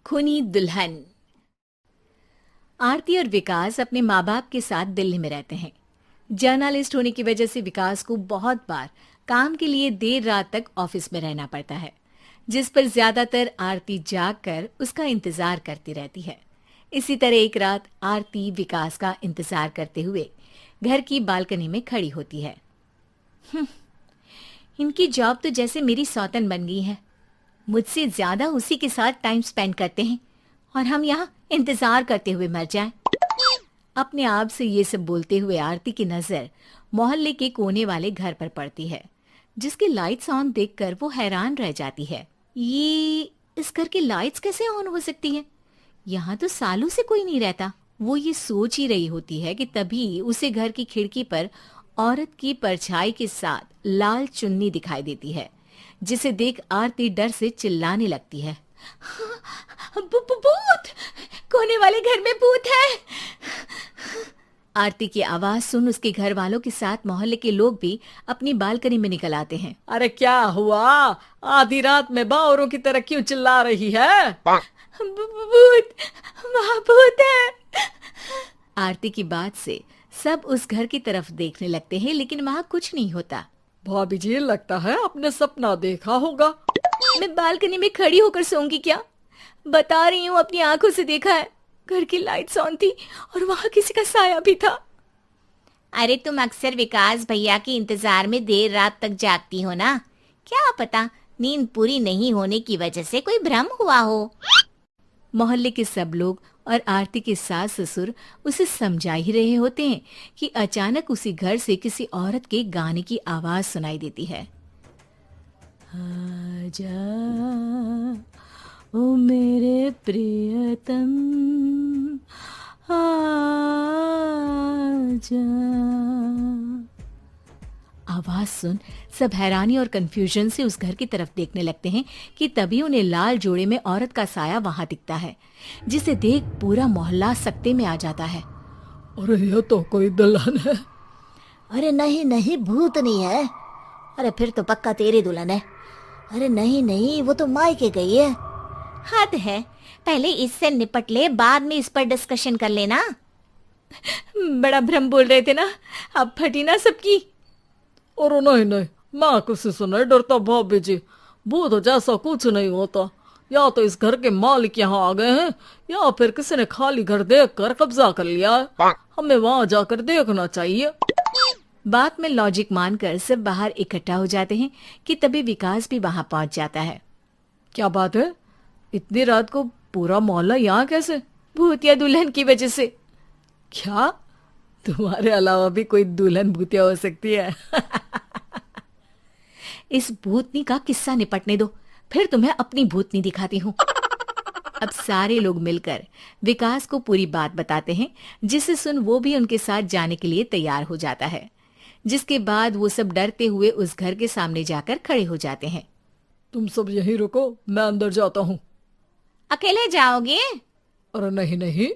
खूनी दुल्हन। आरती और विकास अपने माँ बाप के साथ दिल्ली में रहते हैं। जर्नलिस्ट होने की वजह से विकास को बहुत बार काम के लिए देर रात तक ऑफिस में रहना पड़ता है, जिस पर ज्यादातर आरती जाग कर उसका इंतजार करती रहती है। इसी तरह एक रात आरती विकास का इंतजार करते हुए घर की बालकनी में खड़ी होती है। इनकी जॉब तो जैसे मेरी सौतन बन गई है। मुझसे ज्यादा उसी के साथ टाइम स्पेंड करते हैं और हम यहाँ इंतजार करते हुए मर जाएं। अपने आप से ये सब बोलते हुए आरती की नजर मोहल्ले के कोने वाले घर पर पड़ती है, जिसकी लाइट्स ऑन देखकर वो हैरान रह जाती है। ये इस घर की लाइट्स कैसे ऑन हो सकती हैं? यहाँ तो सालों से कोई नहीं रहता। वो ये सोच ही रही होती है कि तभी उसे घर की खिड़की पर औरत की परछाई के साथ लाल चुन्नी दिखाई देती है, जिसे देख आरती डर से चिल्लाने लगती है। भूत! कोने वाले घर में भूत है! आरती की आवाज सुन उसके घर वालों के साथ मोहल्ले के लोग भी अपनी बालकनी में निकल आते हैं। अरे क्या हुआ? आधी रात में बावरों की तरह क्यों चिल्ला रही है? भूत! वहाँ भूत है! आरती की बात से सब उस घर की तरफ देखने लगते हैं, लेकिन वहाँ कुछ नहीं होता। भाभी जी, लगता है आपने सपना देखा होगा। मैं बालकनी में खड़ी होकर सोऊंगी क्या? बता रही हूँ, अपनी आंखों से देखा है। घर की लाइट्स ऑन थी और वहाँ किसी का साया भी था। अरे तुम अक्सर विकास भैया के इंतजार में देर रात तक जागती हो ना, क्या पता नींद पूरी नहीं होने की वजह से कोई भ्रम हुआ हो। मोहल्ले के सब लोग और आरती के सास ससुर उसे समझा ही रहे होते हैं कि अचानक उसी घर से किसी औरत के गाने की आवाज सुनाई देती है। आजा ओ मेरे प्रियतम आजा। आवाज सुन सब हैरानी और कंफ्यूजन से उस घर की तरफ देखने लगते हैं कि तभी उन्हें लाल जोड़े में औरत का साया वहां दिखता है, जिसे देख पूरा मोहल्ला सकते में आ जाता है। अरे ये तो कोई दुल्हन है। अरे नहीं नहीं, भूत नहीं है। अरे फिर तो पक्का तेरी दुल्हन है। अरे नहीं नहीं, वो तो मायके गई है। हद है, पहले इससे निपट ले, बाद में इस पर डिस्कशन कर लेना। बड़ा भ्रम बोल रहे थे ना, अब फटी ना सबकी। और नहीं नहीं, मैं किसी से नहीं डरता भाभी जी। भूत जैसा कुछ नहीं होता। या तो इस घर के मालिक यहाँ आ गए हैं, या फिर किसी ने खाली घर देख कर कब्जा कर लिया है। हमें वहां जाकर देखना चाहिए। बात में लॉजिक मानकर सब बाहर इकट्ठा हो जाते हैं कि तभी विकास भी वहां पहुंच जाता है। क्या बात है? इतनी रात को पूरा मोहल्ला यहाँ कैसे? भूतिया दुल्हन की वजह से। क्या तुम्हारे अलावा भी कोई दुल्हन भूतिया हो सकती है? इस भूतनी का किस्सा निपटने दो, फिर तुम्हें अपनी भूतनी दिखाती हूँ। अब सारे लोग मिलकर विकास को पूरी बात बताते हैं, जिसे सुन वो भी उनके साथ जाने के लिए तैयार हो जाता है। जिसके बाद वो सब डरते हुए उस घर के सामने जाकर खड़े हो जाते हैं। तुम सब यहीं रुको, मैं अंदर जाता हूँ। अकेले जाओगे? अरे नहीं नहीं,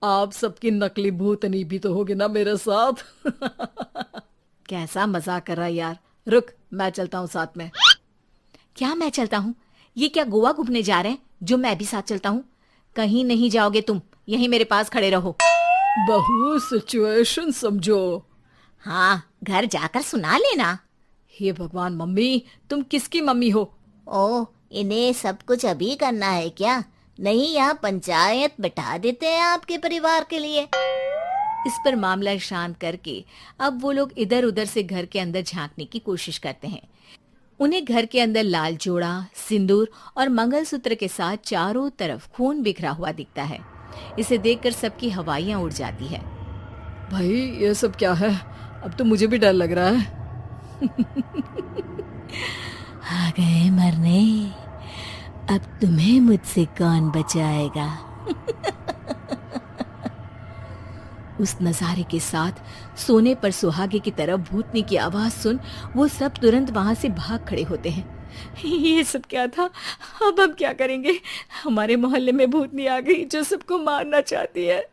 आप सबकी नकली भूतनी भी तो होगी ना मेरे साथ। कैसा मजाक कर रहा है यार। रुक, मैं चलता हूँ साथ में। क्या मैं चलता हूँ? ये क्या गोवा घूमने जा रहे हैं जो मैं भी साथ चलता हूँ? कहीं नहीं जाओगे तुम, यहीं मेरे पास खड़े रहो। बहू, सिचुएशन समझो। हाँ, घर जाकर सुना लेना। हे भगवान, मम्मी तुम किसकी मम्मी हो? ओ, इन्हें सब कुछ अभी करना है क्या? नहीं, यहाँ पंचायत बैठा देते हैं आपके परिवार के लिए। इस पर मामला शांत करके अब वो लोग इधर उधर से घर के अंदर झांकने की कोशिश करते हैं। उन्हें घर के अंदर लाल जोड़ा, सिंदूर और मंगलसूत्र के साथ चारों तरफ खून बिखरा हुआ दिखता है। इसे देखकर सबकी हवाइयां उड़ जाती है। भाई ये सब क्या है? अब तो मुझे भी डर लग रहा है। आ गए मरने, अब तुम्हें मुझसे कौन बचाएगा? उस नजारे के साथ सोने पर सुहागे की तरफ भूतनी की आवाज सुन वो सब तुरंत वहां से भाग खड़े होते हैं। ये सब क्या था? अब हम क्या करेंगे? हमारे मोहल्ले में भूतनी आ गई जो सबको मारना चाहती है।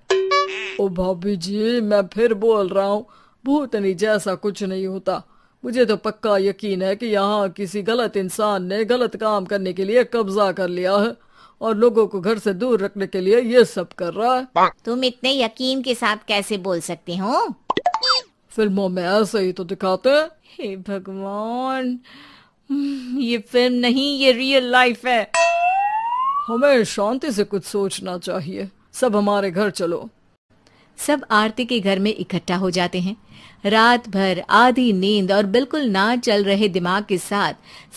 ओ भाभी जी, मैं फिर बोल रहा हूँ, भूतनी जैसा कुछ नहीं होता। मुझे तो पक्का यकीन है कि यहाँ किसी गलत इंसान ने गलत काम करने के लिए कब्जा कर लिया है और लोगों को घर से दूर रखने के लिए ये सब कर रहा है। तुम इतने यकीन के साथ कैसे बोल सकते हो? फिल्मों में ऐसे ही तो दिखाते हैं। हे भगवान, ये फिल्म नहीं, ये रियल लाइफ है। हमें शांति से कुछ सोचना चाहिए। सब हमारे घर चलो। सब आरती के घर में इकट्ठा हो जाते हैं। रात भर आधी नींद और बिल्कुल ना चल रहे दिमाग के साथ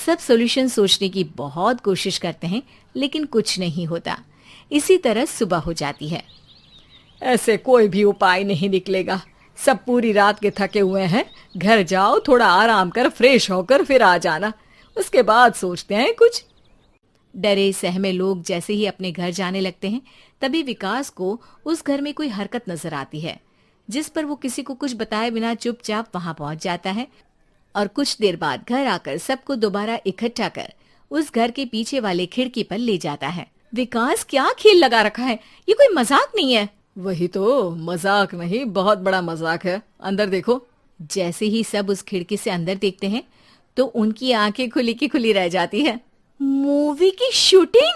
सब सॉल्यूशन सोचने की बहुत कोशिश करते हैं, लेकिन कुछ नहीं होता। इसी तरह सुबह हो जाती है। ऐसे कोई भी उपाय नहीं निकलेगा। सब पूरी रात के थके हुए हैं। घर जाओ, थोड़ा आराम कर, फ्रेश होकर फिर आ जाना, उसके बाद सोचते हैं कुछ। डरे सहमे लोग जैसे ही अपने घर जाने लगते हैं, तभी विकास को उस घर में कोई हरकत नजर आती है, जिस पर वो किसी को कुछ बताए बिना चुपचाप वहां पहुंच जाता है और कुछ देर बाद घर आकर सबको दोबारा इकट्ठा कर उस घर के पीछे वाले खिड़की पर ले जाता है। विकास, क्या खेल लगा रखा है? ये कोई मजाक नहीं है। वही तो, मजाक नहीं, बहुत बड़ा मजाक है। अंदर देखो। जैसे ही सब उस खिड़की से अंदर देखते हैं तो उनकी आंखें खुली की खुली रह जाती है। मूवी की शूटिंग!